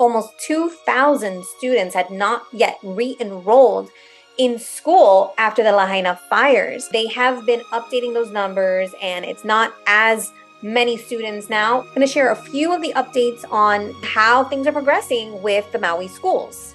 almost 2,000 students had not yet re-enrolled in school after the Lahaina fires. They have been updating those numbers, and it's not as many students now. I'm going to share a few of the updates on how things are progressing with the Maui schools.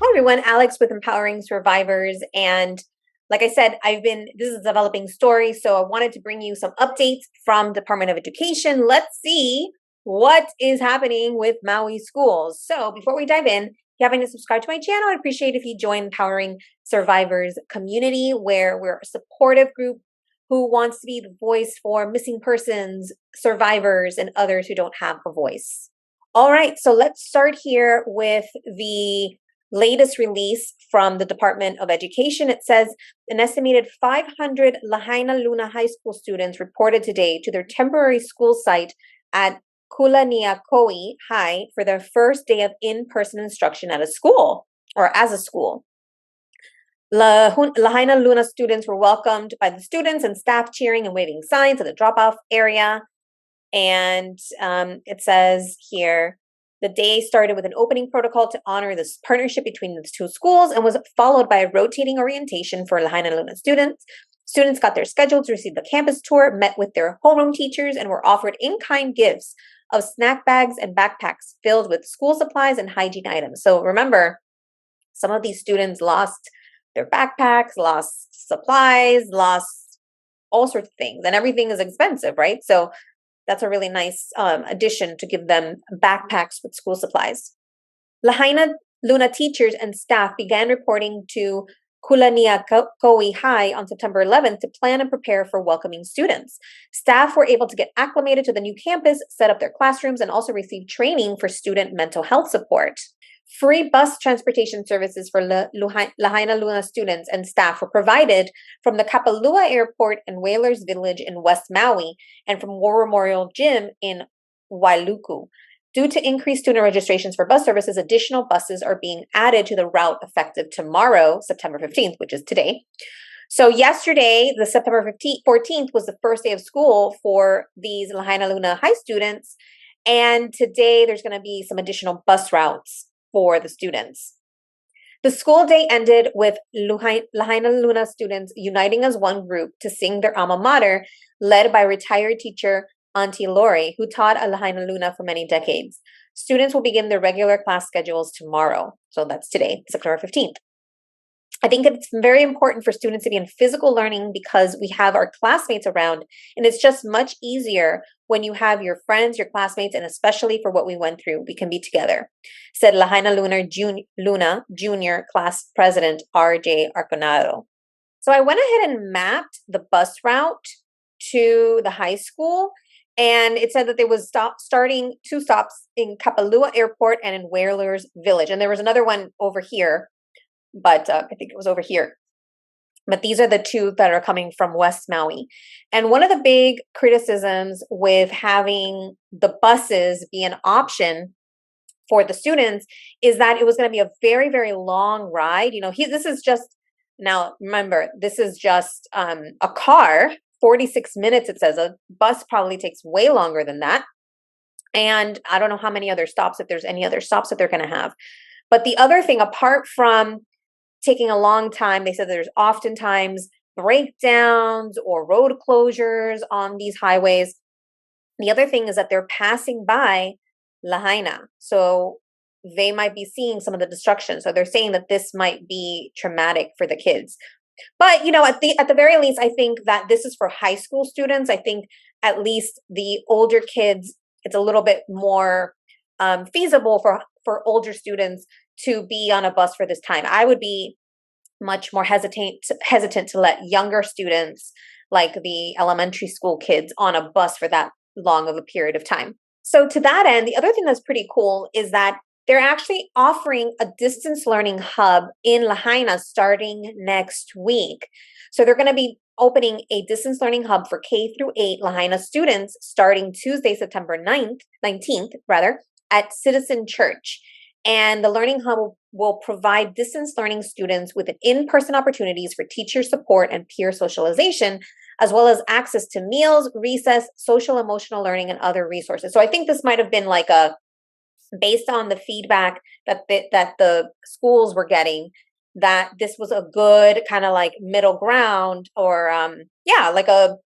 Hi everyone, Alex with Empowering Survivors, and like I said, this is a developing story, so I wanted to bring you some updates from Department of Education. Let's see what is happening with Maui schools. So before we dive in, if you haven't subscribed to my channel, I'd appreciate if you join Empowering Survivors community, where we're a supportive group who wants to be the voice for missing persons, survivors, and others who don't have a voice. All right, so let's start here with the latest release from the Department of Education. It says an estimated 500 Lahaina Luna High School students reported today to their temporary school site at Kulaniakoi High for their first day of in-person instruction at a school, or as a school. Lahaina Luna students were welcomed by the students and staff cheering and waving signs at the drop-off area. And it says here, the day started with an opening protocol to honor this partnership between the two schools and was followed by a rotating orientation for Lahaina Luna students. Students got their schedule to receive the campus tour, met with their homeroom teachers, and were offered in-kind gifts of snack bags and backpacks filled with school supplies and hygiene items. So remember, some of these students lost their backpacks, lost supplies, lost all sorts of things, and everything is expensive, right? So that's a really nice addition to give them backpacks with school supplies. Lahaina Luna teachers and staff began reporting to Kulaniakoi High on September 11th to plan and prepare for welcoming students. Staff were able to get acclimated to the new campus, set up their classrooms, and also receive training for student mental health support. Free bus transportation services for Lahaina Luna students and staff were provided from the Kapalua Airport and Whalers Village in West Maui and from War Memorial Gym in Wailuku. Due to increased student registrations for bus services, additional buses are being added to the route effective tomorrow, September 15th, which is today. So yesterday, the September 14th, was the first day of school for these Lahaina Luna High students. And today there's going to be some additional bus routes for the students. The school day ended with Lahaina Luna students uniting as one group to sing their alma mater, led by retired teacher Auntie Lori, who taught at Lahaina Luna for many decades. Students will begin their regular class schedules tomorrow. So that's today, September 15th. I think it's very important for students to be in physical learning because we have our classmates around, and it's just much easier when you have your friends, your classmates, and especially for what we went through, we can be together, said Lahaina Luna Junior Class President R.J. Arconado. So I went ahead and mapped the bus route to the high school, and it said that there was starting 2 stops in Kapalua Airport and in Whalers Village, and there was another one over here, but I think it was over here. But these are the 2 that are coming from West Maui. And one of the big criticisms with having the buses be an option for the students is that it was going to be a very, very long ride. You know, this is just, now remember, this is just a car, 46 minutes, it says. A bus probably takes way longer than that. And I don't know how many other stops, if there's any other stops that they're going to have. But the other thing, apart from taking a long time, they said there's oftentimes breakdowns or road closures on these highways. The other thing is that they're passing by Lahaina, so they might be seeing some of the destruction. So they're saying that this might be traumatic for the kids. But you know, at the very least, I think that this is for high school students. I think at least the older kids, it's a little bit more feasible for older students to be on a bus for this time. I would be much more hesitant to let younger students, like the elementary school kids, on a bus for that long of a period of time. So to that end, the other thing that's pretty cool is that they're actually offering a distance learning hub in Lahaina starting next week. So they're going to be opening a distance learning hub for K through 8 Lahaina students starting Tuesday, September 19th, at Citizen Church. And the Learning Hub will provide distance learning students with in-person opportunities for teacher support and peer socialization, as well as access to meals, recess, social emotional learning, and other resources. So I think this might have been like a based on the feedback that the schools were getting, that this was a good kind of like middle ground, or yeah, like a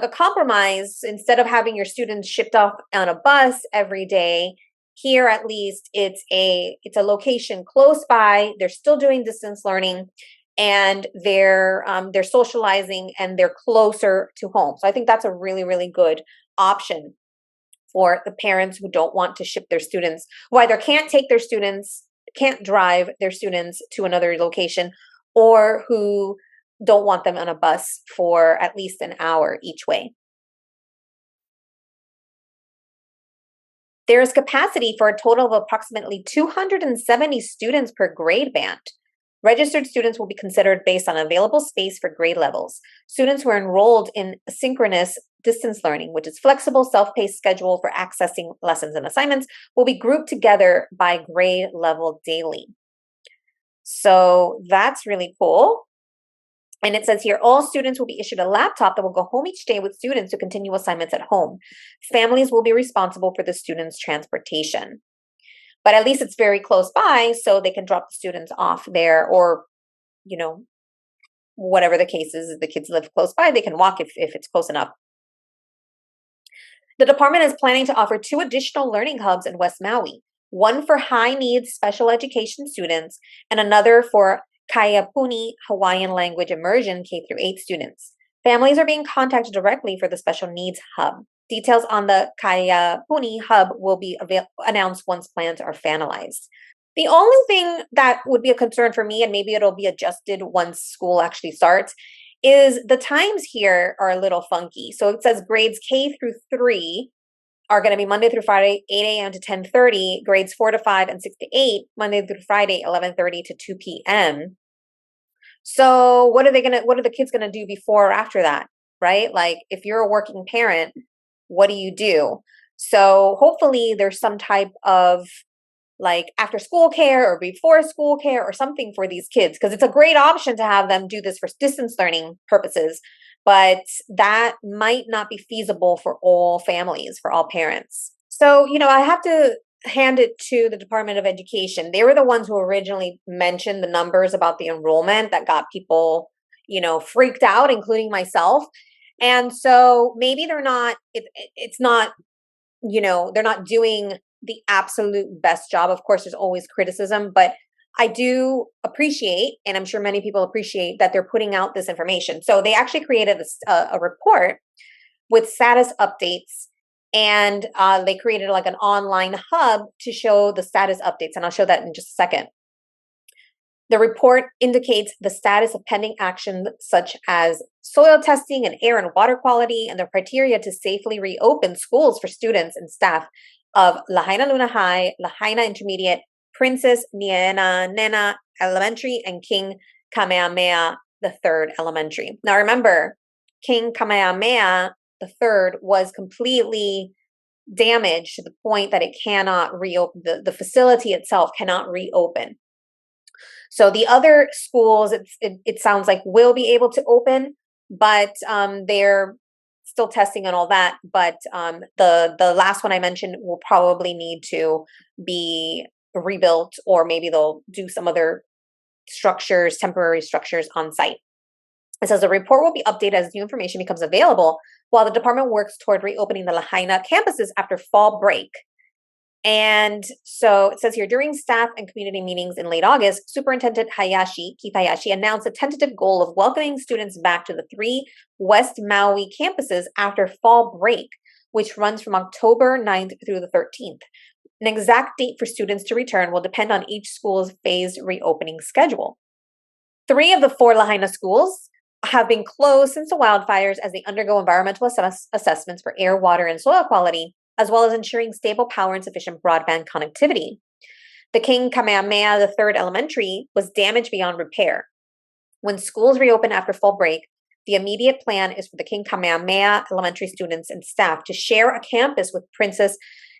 compromise. Instead of having your students shipped off on a bus every day, here at least it's a location close by. They're still doing distance learning, and they're socializing, and they're closer to home. So I think that's a really, really good option for the parents who don't want to ship their students, who either can't take their students, can't drive their students to another location, or who don't want them on a bus for at least an hour each way. There is capacity for a total of approximately 270 students per grade band. Registered students will be considered based on available space for grade levels. Students who are enrolled in synchronous distance learning, which is flexible, self-paced schedule for accessing lessons and assignments, will be grouped together by grade level daily. So that's really cool. And it says here, all students will be issued a laptop that will go home each day with students to continue assignments at home. Families will be responsible for the students' transportation. But at least it's very close by, so they can drop the students off there, or, you know, whatever the case is, if the kids live close by, they can walk if it's close enough. The department is planning to offer 2 additional learning hubs in West Maui, one for high needs special education students and another for Kaiapuni Hawaiian language immersion K through 8 students. Families are being contacted directly for the special needs hub. Details on the Kaiapuni hub will be announced once plans are finalized. The only thing that would be a concern for me, and maybe it'll be adjusted once school actually starts, is the times here are a little funky. So it says grades K through 3 are going to be Monday through Friday, 8 a.m. to 10:30, grades 4 to 5 and 6 to 8, Monday through Friday, 11:30 to 2 p.m. So what are the kids going to do before or after that, right? Like if you're a working parent, what do you do? So hopefully there's some type of like after school care or before school care or something for these kids, because it's a great option to have them do this for distance learning purposes, but that might not be feasible for all families, for all parents. So, I have to hand it to the Department of Education. They were the ones who originally mentioned the numbers about the enrollment that got people, freaked out, including myself. And so maybe it's not, they're not doing the absolute best job. Of course, there's always criticism, but I do appreciate, and I'm sure many people appreciate, that they're putting out this information. So they actually created a report with status updates, and they created like an online hub to show the status updates. And I'll show that in just a second. The report indicates the status of pending action, such as soil testing and air and water quality, and the criteria to safely reopen schools for students and staff of Lahaina Luna High, Lahaina Intermediate, Princess Niena Nena Elementary, and King Kamehameha III Elementary. Now remember, King Kamehameha III was completely damaged to the point that it cannot reopen. The facility itself cannot reopen. So the other schools, it sounds like, will be able to open, but they're still testing and all that. But the last one I mentioned will probably need to be rebuilt, or maybe they'll do some other structures, temporary structures on site. It says the report will be updated as new information becomes available, while the department works toward reopening the Lahaina campuses after fall break. And so it says here, during staff and community meetings in late August, Superintendent Keith Hayashi announced a tentative goal of welcoming students back to the 3 West Maui campuses after fall break, which runs from October 9th through the 13th. An exact date for students to return will depend on each school's phased reopening schedule. 3 of the 4 Lahaina schools have been closed since the wildfires as they undergo environmental assessments for air, water, and soil quality, as well as ensuring stable power and sufficient broadband connectivity. The King Kamehameha III Elementary was damaged beyond repair. When schools reopen after fall break, the immediate plan is for the King Kamehameha Elementary students and staff to share a campus with Princess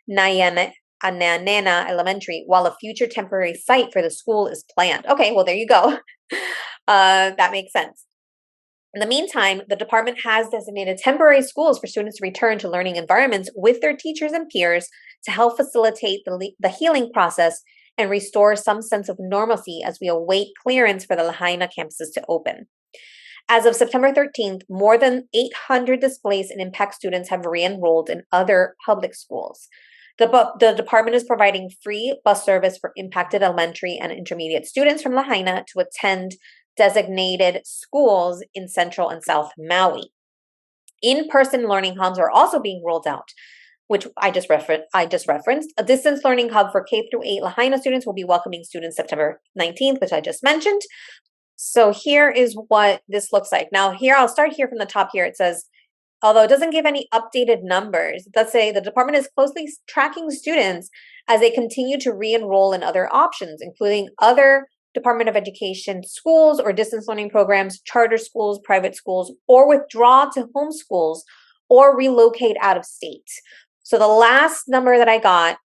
Niena Elementary, while a future temporary site for the school is planned. Okay, well, there you go. That makes sense. In the meantime, the department has designated temporary schools for students to return to learning environments with their teachers and peers to help facilitate the healing process and restore some sense of normalcy as we await clearance for the Lahaina campuses to open. As of September 13th, more than 800 displaced and impact students have re-enrolled in other public schools. The department is providing free bus service for impacted elementary and intermediate students from Lahaina to attend designated schools in Central and South Maui. In-person learning hubs are also being rolled out, which I just referenced. A distance learning hub for K through 8 Lahaina students will be welcoming students September 19th, which I just mentioned. So here is what this looks like. Now here, I'll start here from the top here. It says, although it doesn't give any updated numbers, it does say the department is closely tracking students as they continue to re-enroll in other options, including other Department of Education schools or distance learning programs, charter schools, private schools, or withdraw to homeschools or relocate out of state. So the last number that I got,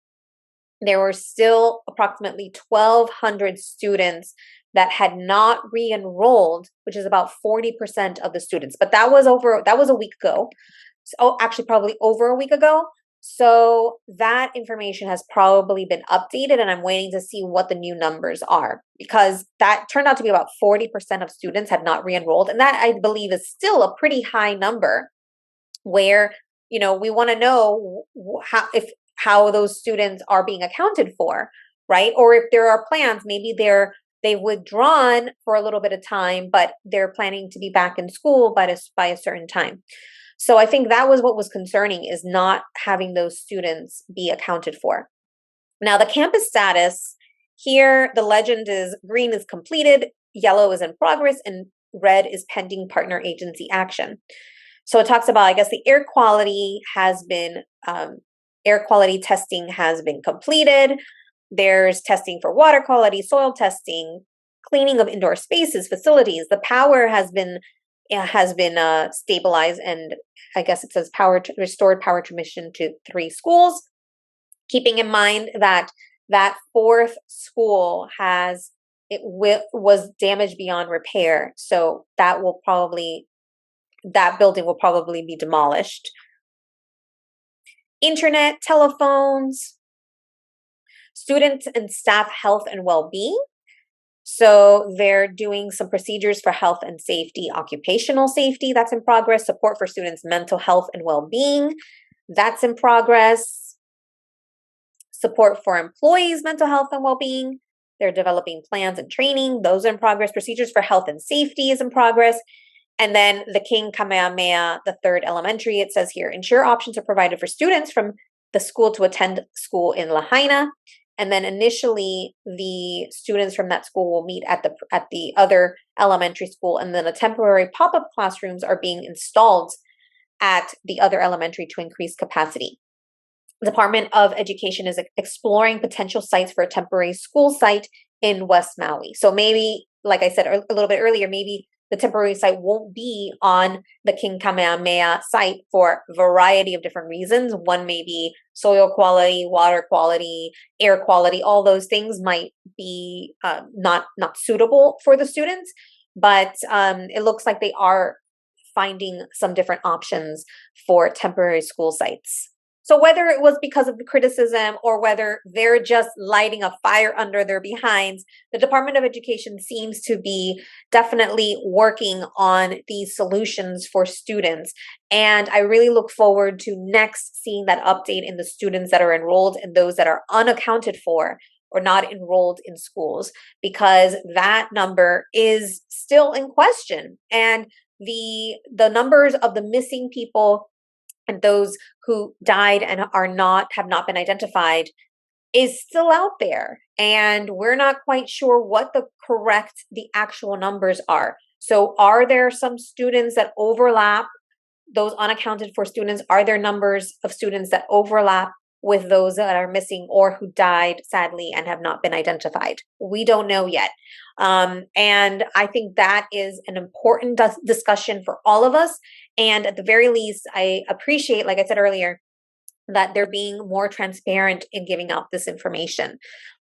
there were still approximately 1,200 students that had not re-enrolled, which is about 40% of the students. But that was a week ago. So actually probably over a week ago. So that information has probably been updated, and I'm waiting to see what the new numbers are, because that turned out to be about 40% of students had not re-enrolled. And that, I believe, is still a pretty high number, where, we want to know how those students are being accounted for, right? Or if there are plans, maybe they've withdrawn for a little bit of time, but they're planning to be back in school by a certain time. So I think that was what was concerning, is not having those students be accounted for. Now, the campus status here, the legend is green is completed, yellow is in progress, and red is pending partner agency action. So it talks about, I guess, the air quality testing has been completed. There's testing for water quality, soil testing, cleaning of indoor spaces, facilities. The power has been stabilized, and I guess it says restored power transmission to 3 schools. Keeping in mind that that 4th school was damaged beyond repair, so that building will probably be demolished. Internet, telephones, student and staff health and well-being. So they're doing some procedures for health and safety, occupational safety, that's in progress. Support for students' mental health and well-being, that's in progress. Support for employees' mental health and well-being, they're developing plans and training, those are in progress. Procedures for health and safety is in progress. And then the King Kamehameha, the 3rd elementary, it says here, ensure options are provided for students from the school to attend school in Lahaina. And then initially, the students from that school will meet at the other elementary school, and then a temporary pop-up classrooms are being installed at the other elementary to increase capacity. The Department of Education is exploring potential sites for a temporary school site in West Maui. So maybe, like I said a little bit earlier, maybe the temporary site won't be on the King Kamehameha site for a variety of different reasons. One may be soil quality, water quality, air quality. All those things might be not suitable for the students, but it looks like they are finding some different options for temporary school sites. So whether it was because of the criticism or whether they're just lighting a fire under their behinds, the Department of Education seems to be definitely working on these solutions for students. And I really look forward to next seeing that update in the students that are enrolled and those that are unaccounted for or not enrolled in schools, because that number is still in question. And the numbers of the missing people and those who died and have not been identified is still out there. And we're not quite sure what the actual numbers are. So are there some students that overlap, those unaccounted for students? Are there numbers of students that overlap with those that are missing or who died sadly and have not been identified? We don't know yet. And I think that is an important discussion for all of us. And at the very least, I appreciate, like I said earlier, that they're being more transparent in giving out this information.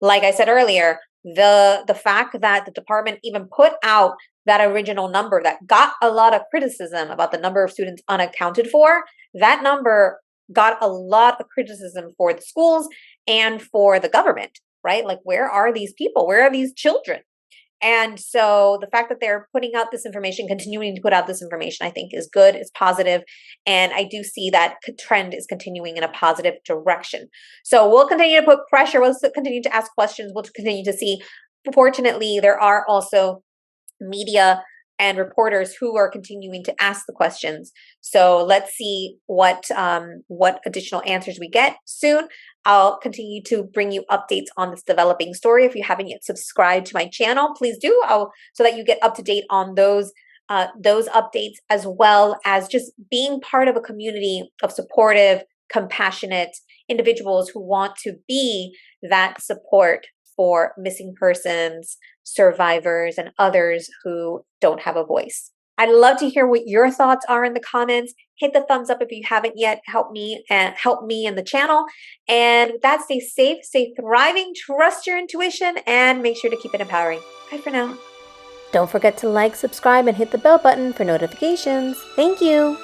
Like I said earlier, the fact that the department even put out that original number that got a lot of criticism about the number of students unaccounted for, that number got a lot of criticism for the schools and for the government, right? Like, where are these people? Where are these children? And so the fact that they're putting out this information, continuing to put out this information, I think is good, is positive. And I do see that trend is continuing in a positive direction. So we'll continue to put pressure. We'll continue to ask questions. We'll continue to see. Fortunately, there are also media and reporters who are continuing to ask the questions. So let's see what additional answers we get soon. I'll continue to bring you updates on this developing story. If you haven't yet subscribed to my channel, please do, so that you get up to date on those updates, as well as just being part of a community of supportive, compassionate individuals who want to be that support for missing persons, survivors, and others who don't have a voice. I'd love to hear what your thoughts are in the comments. Hit the thumbs up if you haven't yet. Help me and the channel. And with that, stay safe, stay thriving, trust your intuition, and make sure to keep it empowering. Bye for now. Don't forget to like, subscribe, and hit the bell button for notifications. Thank you.